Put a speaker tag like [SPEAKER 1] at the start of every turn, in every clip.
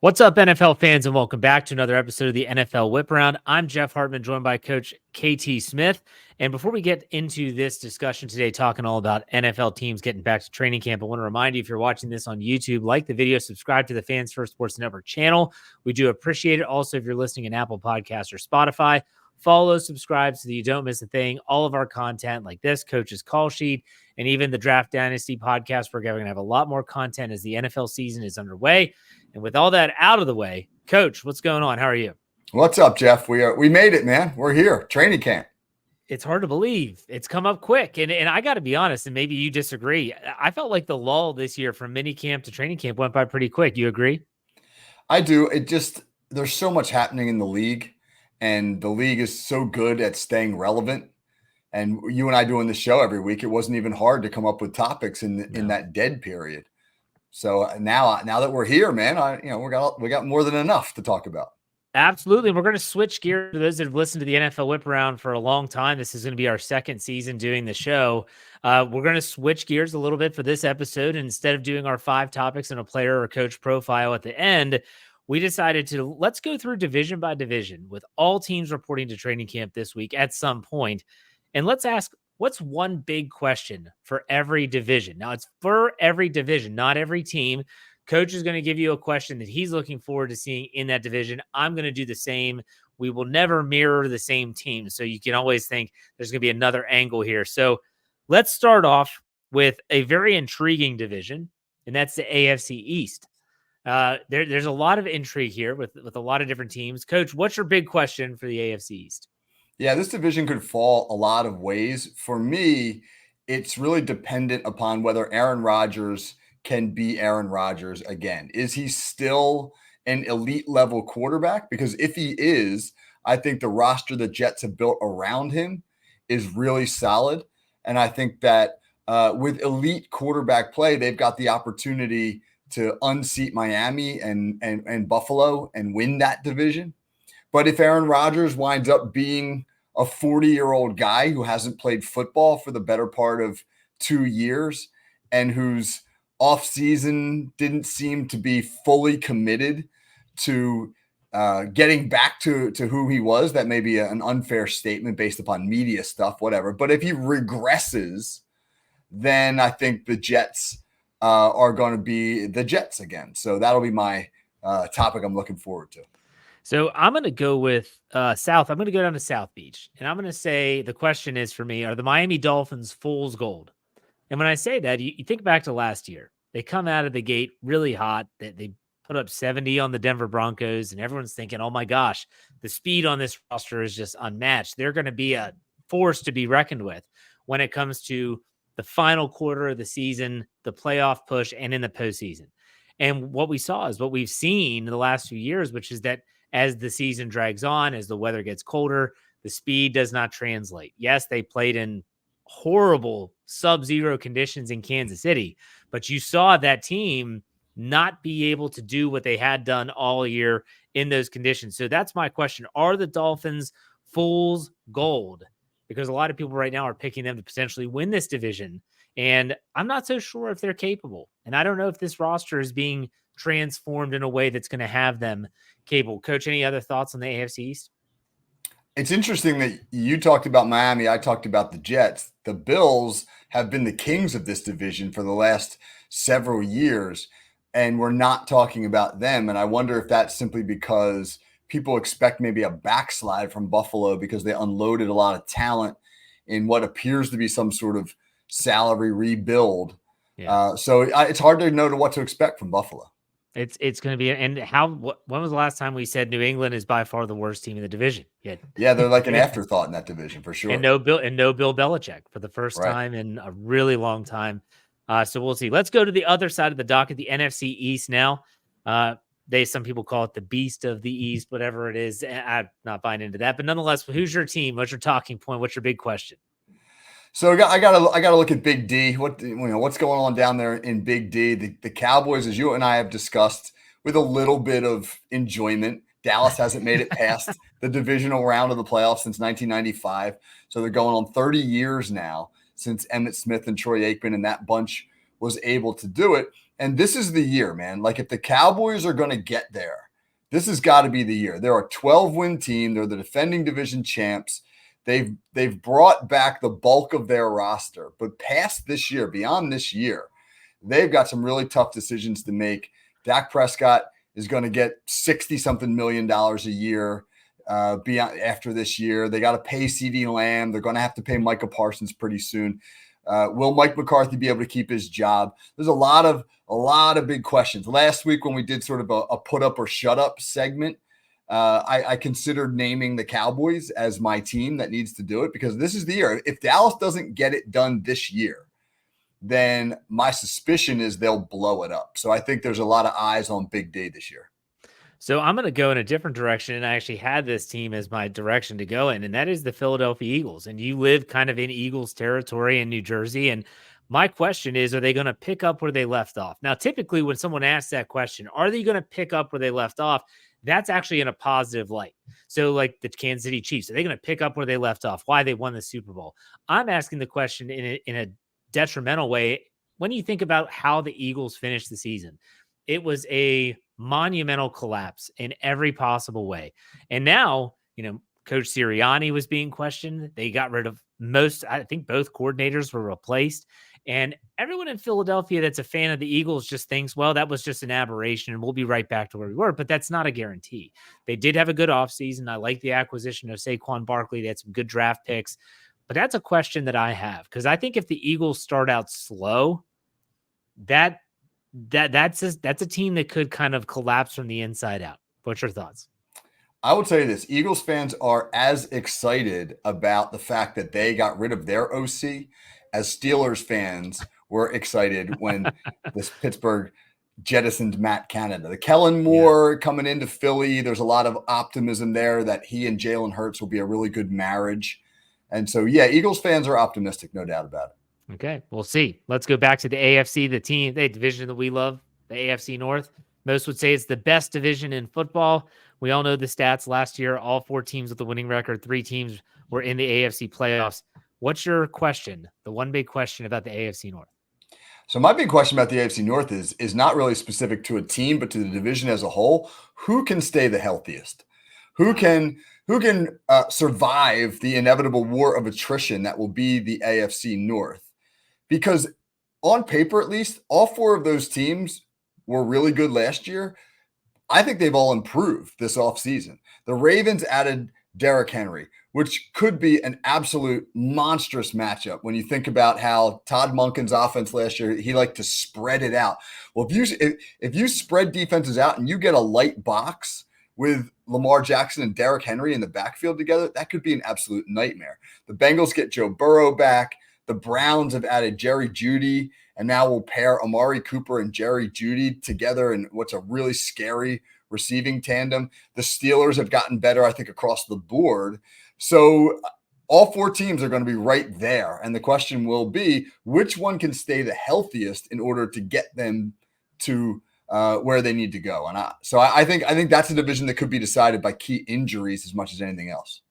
[SPEAKER 1] What's up, NFL fans, and welcome back to another episode of the NFL Whip Around. I'm Jeff Hartman, joined by Coach KT Smith. And before we get into this discussion today, talking all about NFL teams getting back to training camp, I want to remind you, if you're watching this on YouTube, like the video, subscribe to the Fans First Sports Network channel. We do appreciate it. Also, if you're listening in Apple Podcasts or Spotify, follow, subscribe so that you don't miss a thing. All of our content like this, Coach's Call Sheet, and even the Draft Dynasty podcast, we're going to have a lot more content as the NFL season is underway. And with all that out of the way, Coach, what's going on? How are you?
[SPEAKER 2] What's up, Jeff? We made it, man. We're here. Training camp.
[SPEAKER 1] It's hard to believe. It's come up quick. And I got to be honest, and maybe you disagree. I felt like the lull this year from mini camp to training camp went by pretty quick. You agree?
[SPEAKER 2] I do. There's so much happening in the league, and the league is so good at staying relevant. And you and I doing the show every week, it wasn't even hard to come up with topics in that dead period. So now that we're here, man, we got more than enough to talk about.
[SPEAKER 1] Absolutely. We're going to switch gears. For those that have listened to the NFL Whip Around for a long time, this is going to be our second season doing the show. We're going to switch gears a little bit for this episode. And instead of doing our 5 topics and a player or coach profile at the end, we decided to let's go through division by division with all teams reporting to training camp this week at some point. And let's ask, what's one big question for every division? Now, it's for every division, not every team. Coach is going to give you a question that he's looking forward to seeing in that division. I'm going to do the same. We will never mirror the same team. So you can always think there's going to be another angle here. So let's start off with a very intriguing division, and that's the AFC East. There's a lot of intrigue here with a lot of different teams. Coach, what's your big question for the AFC East?
[SPEAKER 2] Yeah, this division could fall a lot of ways. For me, it's really dependent upon whether Aaron Rodgers can be Aaron Rodgers again. Is he still an elite level quarterback? Because if he is, I think the roster the Jets have built around him is really solid. And I think that with elite quarterback play, they've got the opportunity to unseat Miami and Buffalo and win that division. But if Aaron Rodgers winds up being a 40-year-old guy who hasn't played football for the better part of 2 years and whose offseason didn't seem to be fully committed to getting back to who he was, that may be an unfair statement based upon media stuff, whatever. But if he regresses, then I think the Jets are going to be the Jets again. So that'll be my topic I'm looking forward to.
[SPEAKER 1] So I'm going to go with South. I'm going to go down to South Beach. And I'm going to say the question is for me, are the Miami Dolphins fool's gold? And when I say that, you think back to last year. They come out of the gate really hot. They put up 70 on the Denver Broncos. And everyone's thinking, oh my gosh, the speed on this roster is just unmatched. They're going to be a force to be reckoned with when it comes to the final quarter of the season, the playoff push, and in the postseason. And what we saw is what we've seen in the last few years, which is that as the season drags on, as the weather gets colder, the speed does not translate. Yes, they played in horrible sub-zero conditions in Kansas City, but you saw that team not be able to do what they had done all year in those conditions. So that's my question. Are the Dolphins fool's gold? Because a lot of people right now are picking them to potentially win this division. And I'm not so sure if they're capable. And I don't know if this roster is being transformed in a way that's going to have them capable. Coach, any other thoughts on the AFC East?
[SPEAKER 2] It's interesting that you talked about Miami. I talked about the Jets. The Bills have been the kings of this division for the last several years, and we're not talking about them. And I wonder if that's simply because people expect maybe a backslide from Buffalo because they unloaded a lot of talent in what appears to be some sort of salary rebuild. Yeah. So it's hard to know what to expect from Buffalo.
[SPEAKER 1] It's going to be, and when was the last time we said New England is by far the worst team in the division?
[SPEAKER 2] Yeah, they're like an afterthought in that division for sure.
[SPEAKER 1] And no Bill Belichick for the first time in a really long time. So we'll see. Let's go to the other side of the docket, the NFC East now. Some people call it the beast of the East, whatever it is. I'm not buying into that, but nonetheless, who's your team? What's your talking point? What's your big question?
[SPEAKER 2] So I gotta look at Big D. What's going on down there in Big D? The Cowboys, as you and I have discussed, with a little bit of enjoyment. Dallas hasn't made it past the divisional round of the playoffs since 1995. So they're going on 30 years now since Emmitt Smith and Troy Aikman and that bunch was able to do it. And this is the year, man. Like if the Cowboys are going to get there, this has got to be the year. They're a 12-win team. They're the defending division champs. They've brought back the bulk of their roster, but past this year, beyond this year, they've got some really tough decisions to make. Dak Prescott is going to get $60-something million a year beyond after this year. They got to pay CeeDee Lamb. They're going to have to pay Micah Parsons pretty soon. Will Mike McCarthy be able to keep his job? There's a lot of big questions. Last week when we did sort of a put up or shut up segment, I considered naming the Cowboys as my team that needs to do it because this is the year. If Dallas doesn't get it done this year, then my suspicion is they'll blow it up. So I think there's a lot of eyes on Big Day this year.
[SPEAKER 1] So I'm going to go in a different direction, and I actually had this team as my direction to go in, and that is the Philadelphia Eagles. And you live kind of in Eagles territory in New Jersey, and my question is, are they going to pick up where they left off? Now, typically when someone asks that question, are they going to pick up where they left off? That's actually in a positive light. So like the Kansas City Chiefs, are they going to pick up where they left off? Why they won the Super Bowl? I'm asking the question in a detrimental way. When you think about how the Eagles finished the season, it was a monumental collapse in every possible way. And now, Coach Sirianni was being questioned. They got rid of I think both coordinators were replaced. And everyone in Philadelphia that's a fan of the Eagles just thinks, well, that was just an aberration and we'll be right back to where we were. But that's not a guarantee. They did have a good offseason. I like the acquisition of Saquon Barkley. They had some good draft picks. But that's a question that I have, because I think if the Eagles start out slow, that's a team that could kind of collapse from the inside out. What's your thoughts?
[SPEAKER 2] I will tell you this. Eagles fans are as excited about the fact that they got rid of their OC as Steelers fans were excited when this Pittsburgh jettisoned Matt Canada. The Kellen Moore coming into Philly, there's a lot of optimism there that he and Jalen Hurts will be a really good marriage. And so, yeah, Eagles fans are optimistic, no doubt about it.
[SPEAKER 1] Okay, we'll see. Let's go back to the AFC, the division that we love, the AFC North. Most would say it's the best division in football. We all know the stats last year. All 4 teams with the winning record, 3 teams were in the AFC playoffs. What's your question? The one big question about the AFC North.
[SPEAKER 2] So my big question about the AFC North is not really specific to a team, but to the division as a whole. Who can stay the healthiest? Who can survive the inevitable war of attrition that will be the AFC North? Because on paper, at least, all 4 of those teams were really good last year. I think they've all improved this offseason. The Ravens added Derrick Henry, which could be an absolute monstrous matchup when you think about how Todd Monken's offense last year, he liked to spread it out. Well, if you spread defenses out and you get a light box with Lamar Jackson and Derrick Henry in the backfield together, that could be an absolute nightmare. The Bengals get Joe Burrow back. The Browns have added Jerry Jeudy, and now we'll pair Amari Cooper and Jerry Jeudy together in what's a really scary receiving tandem. The Steelers have gotten better, I think, across the board. So all 4 teams are going to be right there. And the question will be, which one can stay the healthiest in order to get them to where they need to go? And I think that's a division that could be decided by key injuries as much as anything else.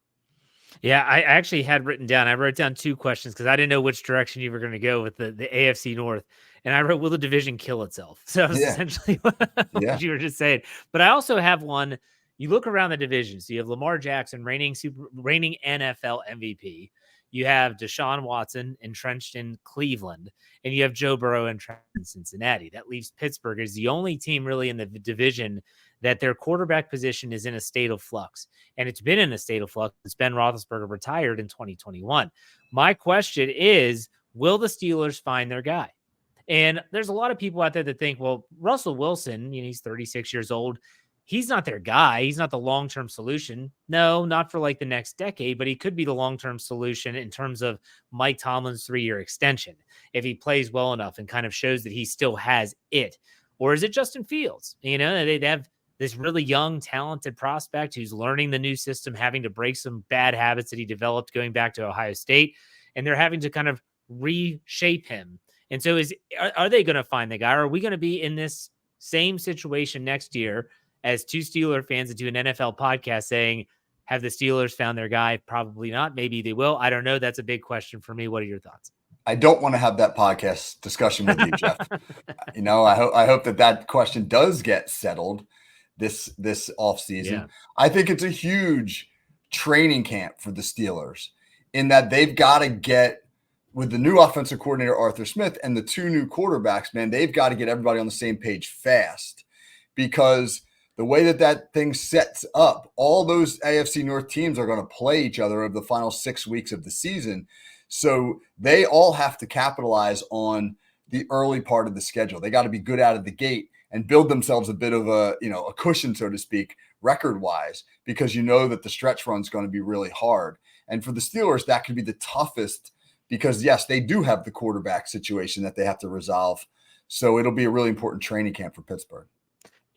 [SPEAKER 1] Yeah, I actually had written down, I wrote down 2 questions because I didn't know which direction you were going to go with the AFC North. And I wrote, will the division kill itself? So that was essentially what you were just saying. But I also have one, you look around the division. So you have Lamar Jackson, reigning NFL MVP. You have Deshaun Watson entrenched in Cleveland, and you have Joe Burrow entrenched in Cincinnati. That leaves Pittsburgh as the only team really in the division that their quarterback position is in a state of flux. And it's been in a state of flux since Ben Roethlisberger retired in 2021. My question is, will the Steelers find their guy? And there's a lot of people out there that think, well, Russell Wilson, he's 36 years old. He's not their guy. He's not the long-term solution. No, not for like the next decade, but he could be the long-term solution in terms of Mike Tomlin's 3-year extension if he plays well enough and kind of shows that he still has it. Or is it Justin Fields? They have this really young, talented prospect who's learning the new system, having to break some bad habits that he developed going back to Ohio State, and they're having to kind of reshape him. And so are they going to find the guy? Or are we going to be in this same situation next year as 2 Steeler fans that do an NFL podcast saying, have the Steelers found their guy? Probably not. Maybe they will. I don't know. That's a big question for me. What are your thoughts?
[SPEAKER 2] I don't want to have that podcast discussion with you, Jeff. I hope that question does get settled this offseason.
[SPEAKER 1] Yeah.
[SPEAKER 2] I think it's a huge training camp for the Steelers in that they've got to get, with the new offensive coordinator, Arthur Smith, and the two new quarterbacks, man, they've got to get everybody on the same page fast, because the way that thing sets up, all those AFC North teams are going to play each other over the final 6 weeks of the season. So they all have to capitalize on the early part of the schedule. They got to be good out of the gate and build themselves a bit of a cushion, so to speak, record-wise, because that the stretch run is going to be really hard. And for the Steelers, that could be the toughest, because, yes, they do have the quarterback situation that they have to resolve. So it'll be a really important training camp for Pittsburgh.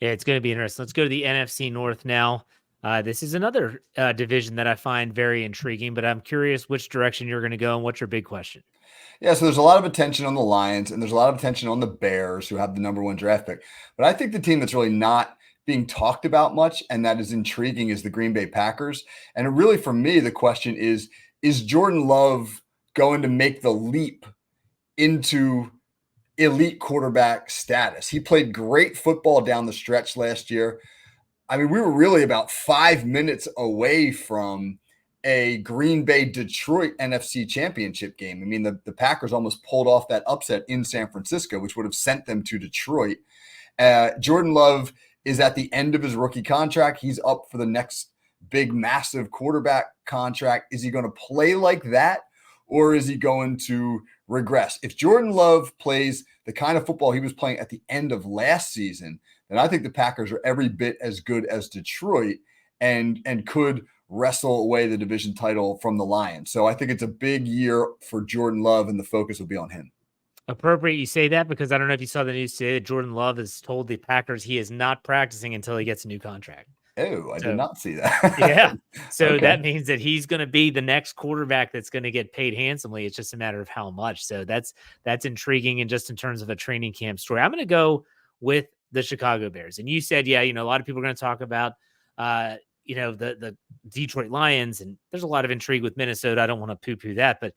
[SPEAKER 1] Yeah, it's going to be interesting. Let's go to the NFC North now. This is another division that I find very intriguing, but I'm curious which direction you're going to go and what's your big question.
[SPEAKER 2] Yeah, so there's a lot of attention on the Lions and there's a lot of attention on the Bears, who have the number 1 draft pick. But I think the team that's really not being talked about much and that is intriguing is the Green Bay Packers. And really, for me, the question is Jordan Love going to make the leap into elite quarterback status? He played great football down the stretch last year. I mean, we were really about 5 minutes away from a Green Bay Detroit NFC championship game. I mean, the Packers almost pulled off that upset in San Francisco, which would have sent them to Detroit. Jordan Love is at the end of his rookie contract. He's up for the next big, massive quarterback contract. Is he going to play like that, or is he going to regress? If Jordan Love plays the kind of football he was playing at the end of last season, then I think the Packers are every bit as good as Detroit and could wrestle away the division title from the Lions. So I think it's a big year for Jordan Love, and the focus will be on him.
[SPEAKER 1] Appropriate you say that, because I don't know if you saw the news today that Jordan Love has told the Packers he is not practicing until he gets a new contract.
[SPEAKER 2] Oh, I did not see that.
[SPEAKER 1] Yeah. So
[SPEAKER 2] Okay.
[SPEAKER 1] That means that he's going to be the next quarterback that's going to get paid handsomely. It's just a matter of how much. So that's intriguing. And just in terms of a training camp story, I'm going to go with the Chicago Bears. And you said, yeah, a lot of people are going to talk about, the Detroit Lions, and there's a lot of intrigue with Minnesota. I don't want to poo-poo that, but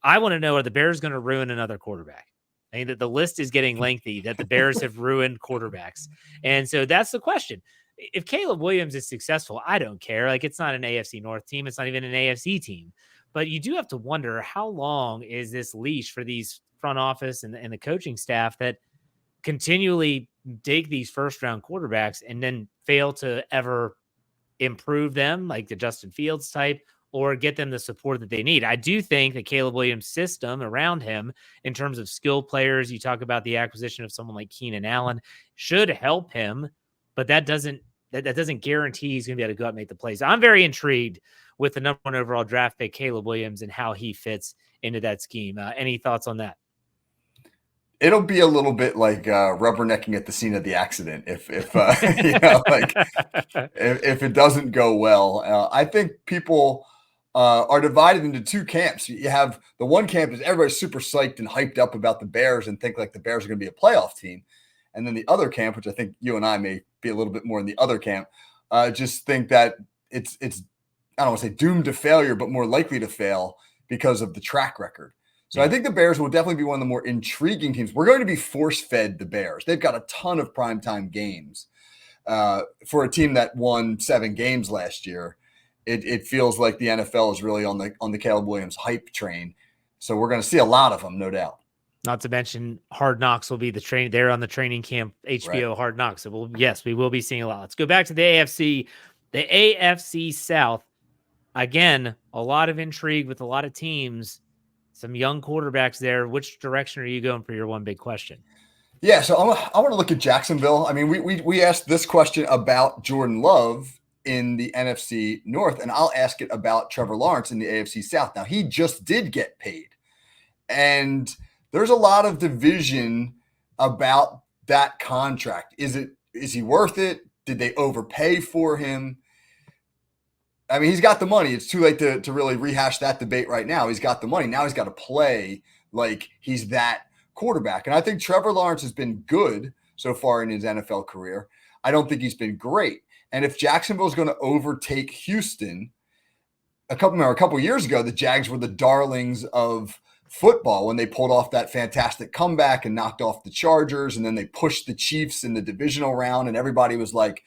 [SPEAKER 1] I want to know, are the Bears going to ruin another quarterback? I mean, that the list is getting lengthy, that the Bears have ruined quarterbacks. And so that's the question. If Caleb Williams is successful, I don't care. Like, it's not an AFC North team. It's not even an AFC team. But you do have to wonder, how long is this leash for these front office and the coaching staff that continually take these first-round quarterbacks and then fail to ever improve them, like the Justin Fields type, or get them the support that they need? I do think that Caleb Williams' system around him, in terms of skill players, you talk about the acquisition of someone like Keenan Allen, should help him, but that doesn't guarantee he's going to be able to go out and make the plays. I'm very intrigued with the number 1 overall draft pick, Caleb Williams, and how he fits into that scheme. Any thoughts on that?
[SPEAKER 2] It'll be a little bit like rubbernecking at the scene of the accident if if it doesn't go well. I think people are divided into 2 camps. You have the one camp is everybody's super psyched and hyped up about the Bears and think like the Bears are going to be a playoff team. And then the other camp, which I think you and I may be a little bit more in the other camp, just think that it's I don't want to say doomed to failure, but more likely to fail because of the track record. So I think the Bears will definitely be one of the more intriguing teams. We're going to be force-fed the Bears. They've got a ton of primetime games. For a team that won 7 games last year, it feels like the NFL is really on the Caleb Williams hype train. So we're going to see a lot of them, no doubt.
[SPEAKER 1] Not to mention, Hard Knocks will be they're on the training camp, HBO right. Hard Knocks. So we will be seeing a lot. Let's go back to the AFC. The AFC South, again, a lot of intrigue with a lot of teams. Some young quarterbacks there. Which direction are you going for your one big question?
[SPEAKER 2] Yeah, so I want to look at Jacksonville. I mean, we asked this question about Jordan Love in the NFC North, and I'll ask it about Trevor Lawrence in the AFC South. Now, he just did get paid, and there's a lot of division about that contract. Is he worth it? Did they overpay for him? I mean, he's got the money. It's too late to really rehash that debate right now. He's got the money. Now he's got to play like he's that quarterback. And I think Trevor Lawrence has been good so far in his NFL career. I don't think he's been great. And if Jacksonville is going to overtake Houston, a couple years ago, the Jags were the darlings of football when they pulled off that fantastic comeback and knocked off the Chargers, and then they pushed the Chiefs in the divisional round, and everybody was like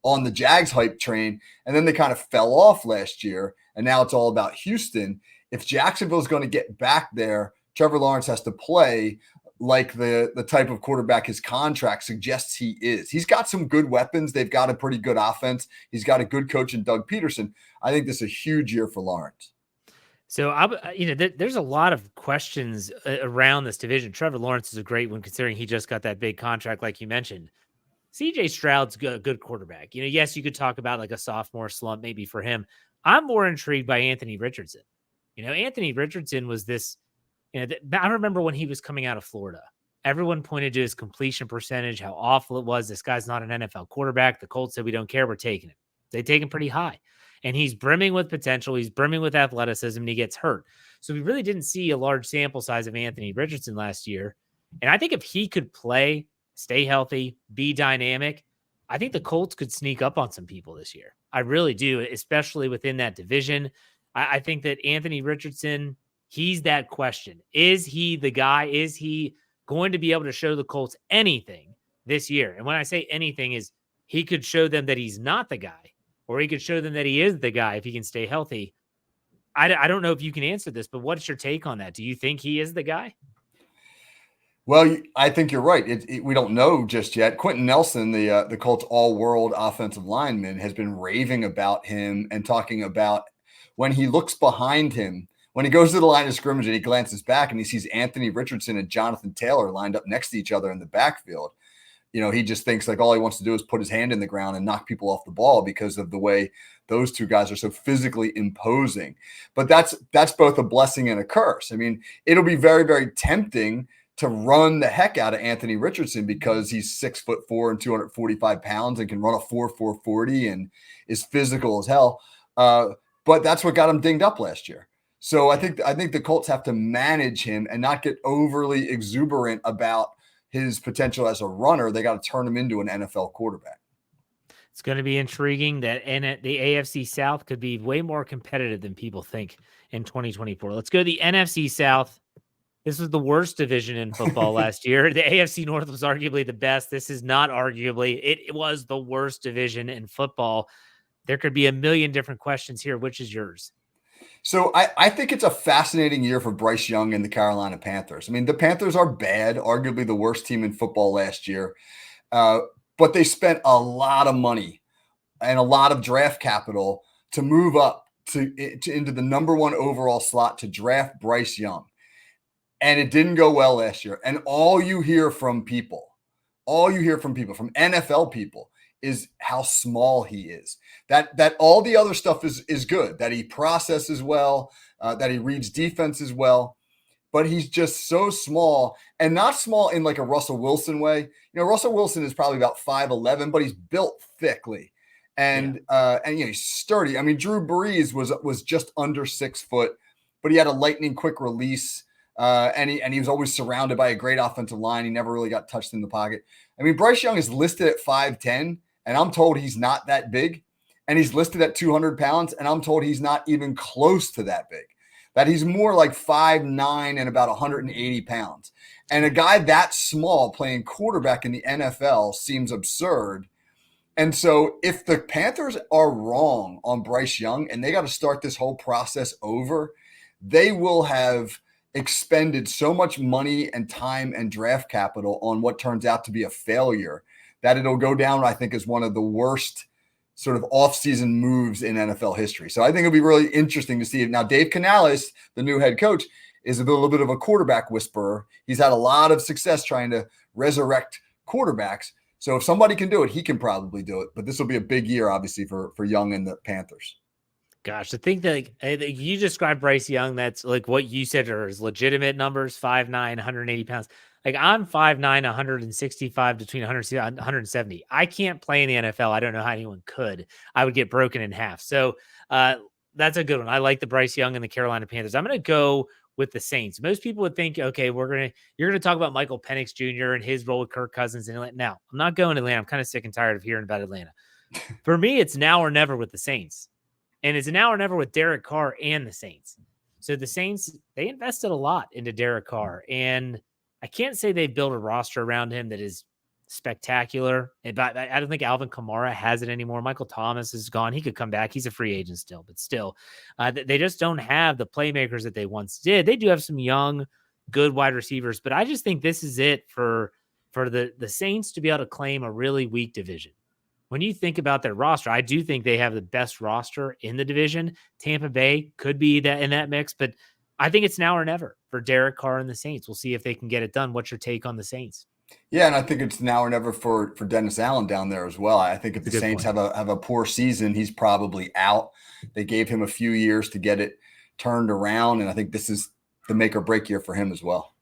[SPEAKER 2] on the Jags hype train, and then they kind of fell off last year, and now it's all about Houston. If Jacksonville's going to get back there, Trevor Lawrence has to play like the type of quarterback his contract suggests he is. He's got some good weapons. They've got a pretty good offense. He's got a good coach in Doug Peterson. I think this is a huge year for Lawrence.
[SPEAKER 1] So, there's a lot of questions around this division. Trevor Lawrence is a great one considering he just got that big contract, like you mentioned. CJ Stroud's a good quarterback. Yes, you could talk about like a sophomore slump maybe for him. I'm more intrigued by Anthony Richardson. Anthony Richardson was this, I remember when he was coming out of Florida, everyone pointed to his completion percentage, how awful it was. This guy's not an NFL quarterback. The Colts said, we don't care. We're taking him. They take him pretty high. And he's brimming with potential. He's brimming with athleticism, and he gets hurt. So we really didn't see a large sample size of Anthony Richardson last year. And I think if he could play, stay healthy, be dynamic, I think the Colts could sneak up on some people this year. I really do, especially within that division. I think that Anthony Richardson, he's that question. Is he the guy? Is he going to be able to show the Colts anything this year? And when I say anything, is he could show them that he's not the guy, or he could show them that he is the guy if he can stay healthy. I don't know if you can answer this, but what's your take on that? Do you think he is the guy?
[SPEAKER 2] Well, I think you're right. We don't know just yet. Quentin Nelson, the Colts all-world offensive lineman, has been raving about him and talking about when he looks behind him, when he goes to the line of scrimmage and he glances back and he sees Anthony Richardson and Jonathan Taylor lined up next to each other in the backfield. He just thinks like all he wants to do is put his hand in the ground and knock people off the ball because of the way those two guys are so physically imposing. But that's both a blessing and a curse. I mean, it'll be very, very tempting to run the heck out of Anthony Richardson because he's 6'4" and 245 pounds and can run a 4.40 and is physical as hell. But that's what got him dinged up last year. So I think the Colts have to manage him and not get overly exuberant about his potential as a runner. They got to turn him into an NFL quarterback.
[SPEAKER 1] It's going to be intriguing that the AFC South could be way more competitive than people think in 2024. Let's go to the NFC South. This was the worst division in football last year. The AFC North was arguably the best. This is not arguably. It was the worst division in football. There could be a million different questions here. Which is yours?
[SPEAKER 2] So I think it's a fascinating year for Bryce Young and the Carolina Panthers. I mean, the Panthers are bad, arguably the worst team in football last year. But they spent a lot of money and a lot of draft capital to move up into the number one overall slot to draft Bryce Young. And it didn't go well last year. And all you hear from NFL people, is how small he is. That all the other stuff is good, that he processes well, that he reads defenses well, but he's just so small, and not small in like a Russell Wilson way. Russell Wilson is probably about 5'11", but he's built thickly. And he's sturdy. I mean, Drew Brees was just under 6 foot, but he had a lightning quick release. And he was always surrounded by a great offensive line. He never really got touched in the pocket. I mean, Bryce Young is listed at 5'10", and I'm told he's not that big. And he's listed at 200 pounds, and I'm told he's not even close to that big. That he's more like 5'9" and about 180 pounds. And a guy that small playing quarterback in the NFL seems absurd. And so if the Panthers are wrong on Bryce Young and they got to start this whole process over, they will have expended so much money and time and draft capital on what turns out to be a failure that it'll go down, I think, as one of the worst sort of offseason moves in NFL history. So I think it'll be really interesting to see it. Now, Dave Canales, the new head coach, is a little bit of a quarterback whisperer. He's had a lot of success trying to resurrect quarterbacks. So if somebody can do it, he can probably do it. But this will be a big year, obviously, for Young and the Panthers.
[SPEAKER 1] Gosh, to think that you described Bryce Young, that's like what you said are his legitimate numbers, 5'9", 180 pounds. Like I'm 5'9", 165 between 170. I can't play in the NFL. I don't know how anyone could. I would get broken in half. So that's a good one. I like the Bryce Young and the Carolina Panthers. I'm going to go with the Saints. Most people would think, okay, you're going to talk about Michael Penix Jr. and his role with Kirk Cousins in Atlanta. Now, I'm not going to Atlanta. I'm kind of sick and tired of hearing about Atlanta. For me, it's now or never with the Saints. And it's now or never with Derek Carr and the Saints. So the Saints, they invested a lot into Derek Carr, and I can't say they built a roster around him that is spectacular. But I don't think Alvin Kamara has it anymore. Michael Thomas is gone. He could come back. He's a free agent still, but still, they just don't have the playmakers that they once did. They do have some young, good wide receivers, but I just think this is it for the Saints to be able to claim a really weak division. When you think about their roster, I do think they have the best roster in the division. Tampa Bay could be that in that mix, but I think it's now or never for Derek Carr and the Saints. We'll see if they can get it done. What's your take on the Saints?
[SPEAKER 2] Yeah, and I think it's now or never for Dennis Allen down there as well. I think if the Saints have a poor season, he's probably out. They gave him a few years to get it turned around, and I think this is the make or break year for him as well.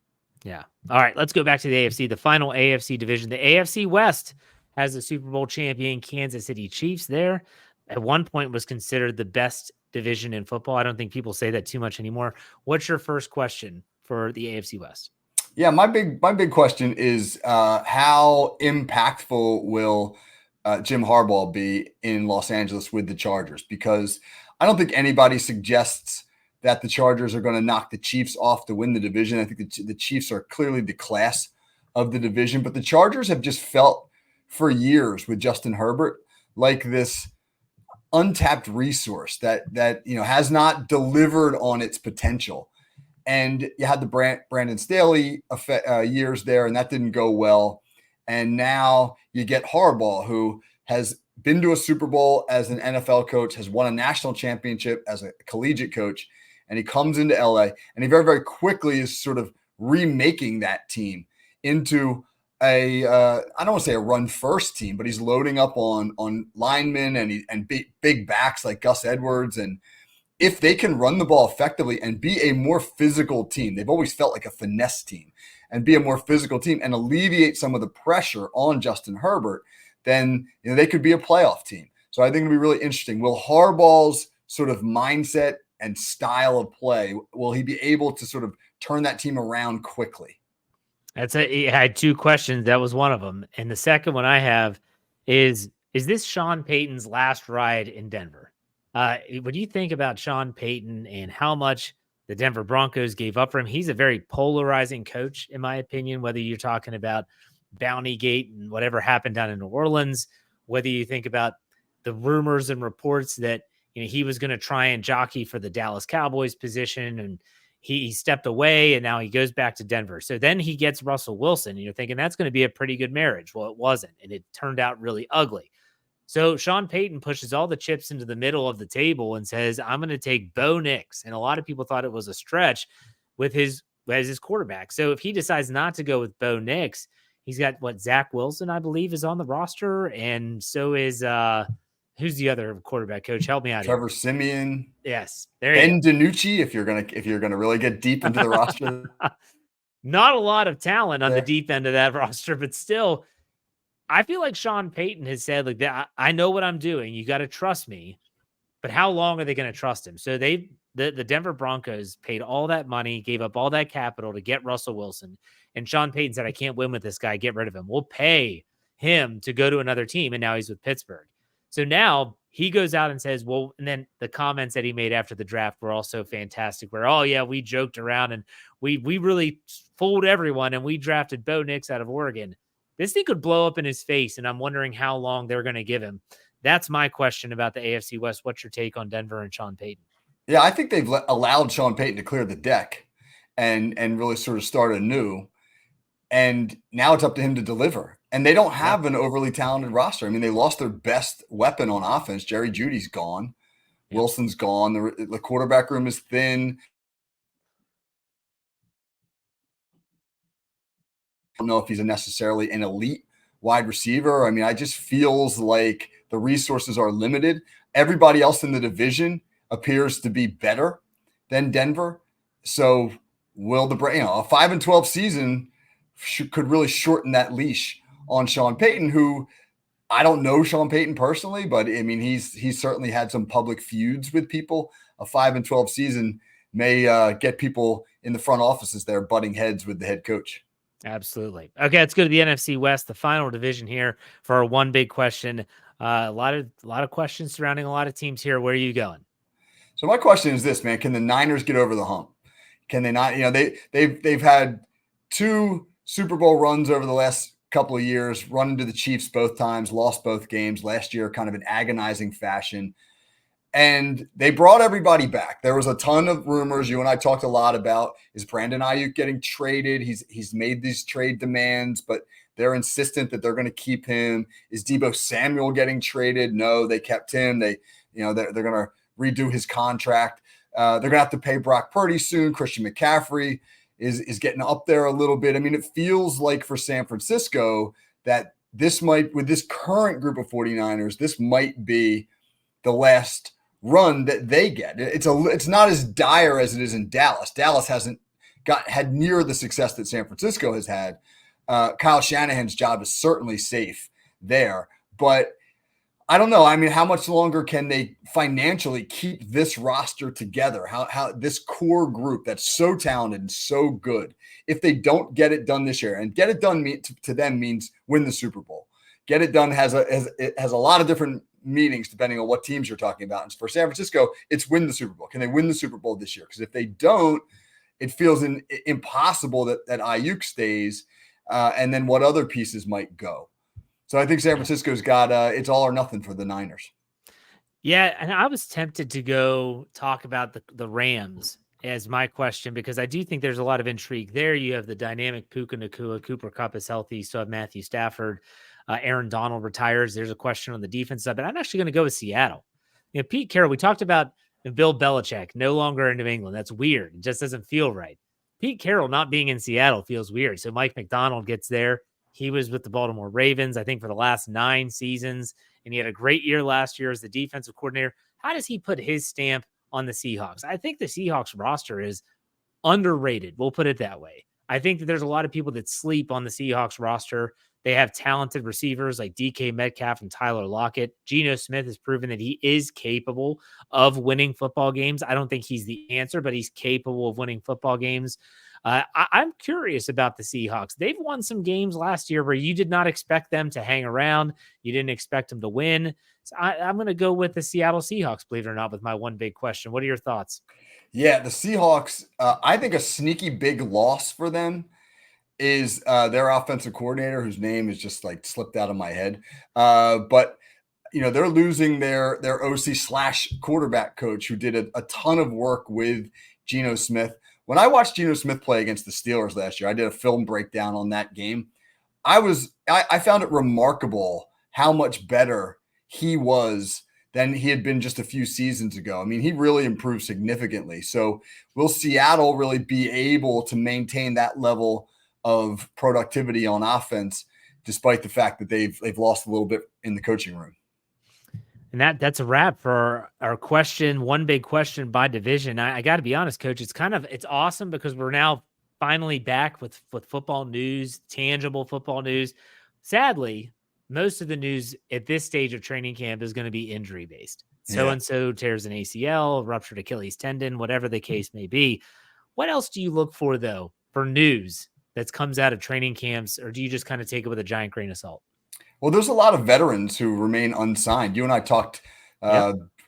[SPEAKER 1] Yeah. All right, let's go back to the AFC, the final AFC division. The AFC West has the Super Bowl champion Kansas City Chiefs there. At one point was considered the best division in football. I don't think people say that too much anymore. What's your first question for the AFC West?
[SPEAKER 2] Yeah, my big question is how impactful will Jim Harbaugh be in Los Angeles with the Chargers? Because I don't think anybody suggests that the Chargers are going to knock the Chiefs off to win the division. I think the Chiefs are clearly the class of the division, but the Chargers have just felt for years with Justin Herbert like this untapped resource that has not delivered on its potential. And you had the Brandon Staley years there, and that didn't go well. And now you get Harbaugh, who has been to a Super Bowl as an NFL coach, has won a national championship as a collegiate coach, and he comes into LA, and he very, very quickly is sort of remaking that team into I don't want to say a run first team, but he's loading up on linemen and big backs like Gus Edwards. And if they can run the ball effectively and be a more physical team, they've always felt like a finesse team, and be a more physical team and alleviate some of the pressure on Justin Herbert, then they could be a playoff team. So I think it'll be really interesting. Will Harbaugh's sort of mindset and style of play, will he be able to sort of turn that team around quickly?
[SPEAKER 1] I had two questions. That was one of them. And the second one I have is this Sean Payton's last ride in Denver? When you think about Sean Payton and how much the Denver Broncos gave up for him, he's a very polarizing coach, in my opinion, whether you're talking about Bountygate and whatever happened down in New Orleans, whether you think about the rumors and reports that he was going to try and jockey for the Dallas Cowboys position, and he stepped away, and now he goes back to Denver. So then he gets Russell Wilson, and you're thinking that's going to be a pretty good marriage. Well, it wasn't, and it turned out really ugly. So Sean Payton pushes all the chips into the middle of the table and says, I'm going to take Bo Nix. And a lot of people thought it was a stretch with his quarterback. So if he decides not to go with Bo Nix, he's got Zach Wilson, I believe, is on the roster. And so is, who's the other quarterback coach? Help me out.
[SPEAKER 2] Trevor Siemian.
[SPEAKER 1] Yes.
[SPEAKER 2] Ben DiNucci, if you're gonna really get deep into the roster.
[SPEAKER 1] Not a lot of talent on the deep end of that roster, but still, I feel like Sean Payton has said, like, that I know what I'm doing. You got to trust me. But how long are they going to trust him? So the Denver Broncos paid all that money, gave up all that capital to get Russell Wilson. And Sean Payton said, I can't win with this guy. Get rid of him. We'll pay him to go to another team. And now he's with Pittsburgh. So now he goes out and says, well, and then the comments that he made after the draft were also fantastic, where, oh yeah, we joked around and we really fooled everyone. And we drafted Bo Nix out of Oregon. This thing could blow up in his face, and I'm wondering how long they're going to give him. That's my question about the AFC West. What's your take on Denver and Sean Payton?
[SPEAKER 2] Yeah, I think they've allowed Sean Payton to clear the deck and really sort of start anew. And now it's up to him to deliver. And they don't have an overly talented roster. I mean, they lost their best weapon on offense. Jerry Jeudy's gone. Wilson's gone. The quarterback room is thin. I don't know if he's necessarily an elite wide receiver. I mean, I just feels like the resources are limited. Everybody else in the division appears to be better than Denver. So will a 5-12 season could really shorten that leash on Sean Payton, who I don't know Sean Payton personally, but I mean, he's certainly had some public feuds with people. A 5-12 season may get people in the front offices there butting heads with the head coach.
[SPEAKER 1] Absolutely. Okay, let's go to the NFC West, the final division here for our one big question. A lot of questions surrounding a lot of teams here. Where are you going?
[SPEAKER 2] So my question is this, man: can the Niners get over the hump? Can they not? They've had 2 Super Bowl runs over the last couple of years, run into the Chiefs both times, lost both games last year, kind of an agonizing fashion. And they brought everybody back. There was a ton of rumors. You and I talked a lot about, is Brandon Ayuk getting traded? He's made these trade demands, but they're insistent that they're going to keep him. Is Deebo Samuel getting traded? No, they kept him. They're going to redo his contract. They're going to have to pay Brock Purdy soon. Christian McCaffrey is getting up there a little bit. I mean, it feels like for San Francisco that this might, with this current group of 49ers, this might be the last run that they get. It's not as dire as it is in Dallas. Dallas hasn't had near the success that San Francisco has had. Kyle Shanahan's job is certainly safe there, but I don't know. I mean, how much longer can they financially keep this roster together? How this core group that's so talented and so good, if they don't get it done this year, and get it done to them means win the Super Bowl. Get it done has a lot of different meanings depending on what teams you're talking about. And for San Francisco, it's win the Super Bowl. Can they win the Super Bowl this year? Because if they don't, it feels impossible that Ayuk stays, and then what other pieces might go. So I think San Francisco's got it's all or nothing for the Niners.
[SPEAKER 1] Yeah, and I was tempted to go talk about the Rams as my question, because I do think there's a lot of intrigue there. You have the dynamic Puka Nacua, Cooper Kupp is healthy, you still have Matthew Stafford. Aaron Donald retires. There's a question on the defense side, but I'm actually going to go with Seattle. Pete Carroll, we talked about Bill Belichick no longer in New England. That's weird. It just doesn't feel right. Pete Carroll not being in Seattle feels weird. So Mike McDonald gets there. He was with the Baltimore Ravens, I think, for the last 9 seasons, and he had a great year last year as the defensive coordinator. How does he put his stamp on the Seahawks? I think the Seahawks roster is underrated. We'll put it that way. I think that there's a lot of people that sleep on the Seahawks roster. They have talented receivers like DK Metcalf and Tyler Lockett. Geno Smith has proven that he is capable of winning football games. I don't think he's the answer, but he's capable of winning football games. I'm curious about the Seahawks. They've won some games last year where you did not expect them to hang around. You didn't expect them to win. So I'm going to go with the Seattle Seahawks, believe it or not, with my one big question. What are your thoughts?
[SPEAKER 2] Yeah, the Seahawks, I think a sneaky big loss for them is their offensive coordinator, whose name is just like slipped out of my head. But they're losing their OC / quarterback coach, who did a ton of work with Geno Smith. When I watched Geno Smith play against the Steelers last year, I did a film breakdown on that game. I found it remarkable how much better he was than he had been just a few seasons ago. I mean, he really improved significantly. So will Seattle really be able to maintain that level of productivity on offense, despite the fact that they've lost a little bit in the coaching room?
[SPEAKER 1] And that's a wrap for our question. One big question by division. I got to be honest, Coach. It's awesome because we're now finally back with football news, tangible football news. Sadly, most of the news at this stage of training camp is going to be injury based. So-and-so tears an ACL, ruptured Achilles tendon, whatever the case may be. What else do you look for, though, for news that comes out of training camps, or do you just kind of take it with a giant grain of salt?
[SPEAKER 2] Well, there's a lot of veterans who remain unsigned. You and I talked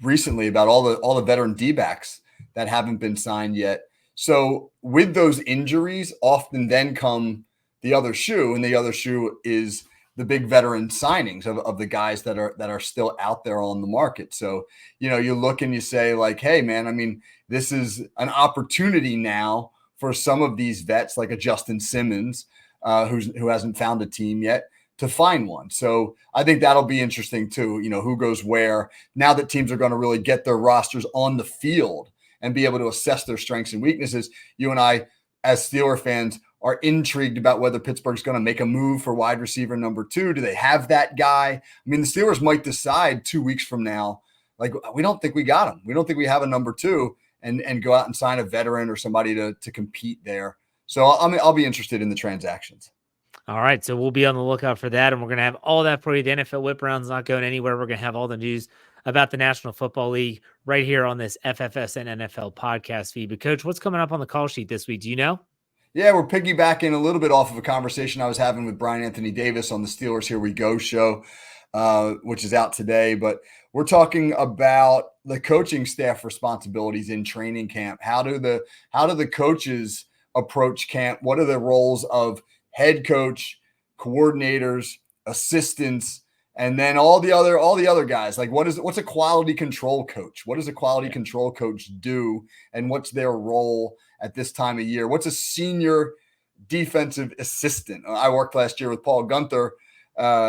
[SPEAKER 2] recently about all the veteran D-backs that haven't been signed yet. So with those injuries, often then come the other shoe, and the other shoe is the big veteran signings of the guys that are still out there on the market. So, you look and you say like, hey man, I mean, this is an opportunity now for some of these vets, like a Justin Simmons, who hasn't found a team yet, to find one. So I think that'll be interesting too, who goes where now that teams are going to really get their rosters on the field and be able to assess their strengths and weaknesses. You and I, as Steeler fans, are intrigued about whether Pittsburgh's going to make a move for wide receiver number 2. Do they have that guy? I mean, the Steelers might decide 2 weeks from now, like, we don't think we got him. We don't think we have a number 2, and go out and sign a veteran or somebody to compete there. So I'll be interested in the transactions.
[SPEAKER 1] All right, so we'll be on the lookout for that, and we're going to have all that for you. The NFL Whip Round's not going anywhere. We're going to have all the news about the National Football League right here on this FFSN NFL podcast feed. But, Coach, what's coming up on the call sheet this week? Do you know?
[SPEAKER 2] Yeah, we're piggybacking a little bit off of a conversation I was having with Brian Anthony Davis on the Steelers Here We Go show. which is out today. But we're talking about the coaching staff responsibilities in training camp. How do the coaches approach camp? What are the roles of head coach, coordinators, assistants, and then all the other guys? Like what's a quality control coach? What does a quality control coach do, and what's their role at this time of year? What's a senior defensive assistant? I worked last year with Paul Gunther.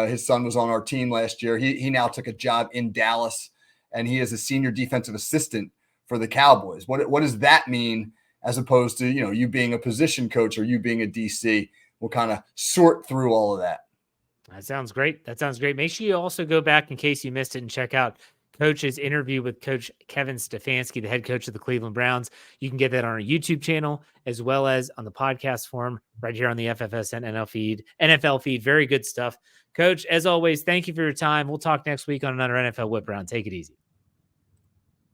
[SPEAKER 2] His son was on our team last year. He now took a job in Dallas, and he is a senior defensive assistant for the Cowboys. What does that mean, as opposed to, you being a position coach or you being a DC? We'll kind of sort through all of that.
[SPEAKER 1] That sounds great. Make sure you also go back, in case you missed it, and check out Coach's interview with Coach Kevin Stefanski, the head coach of the Cleveland Browns. You can get that on our YouTube channel, as well as on the podcast form right here on the FFSN NFL feed. Very good stuff. Coach, as always, thank you for your time. We'll talk next week on another NFL Whip Round. Take it easy.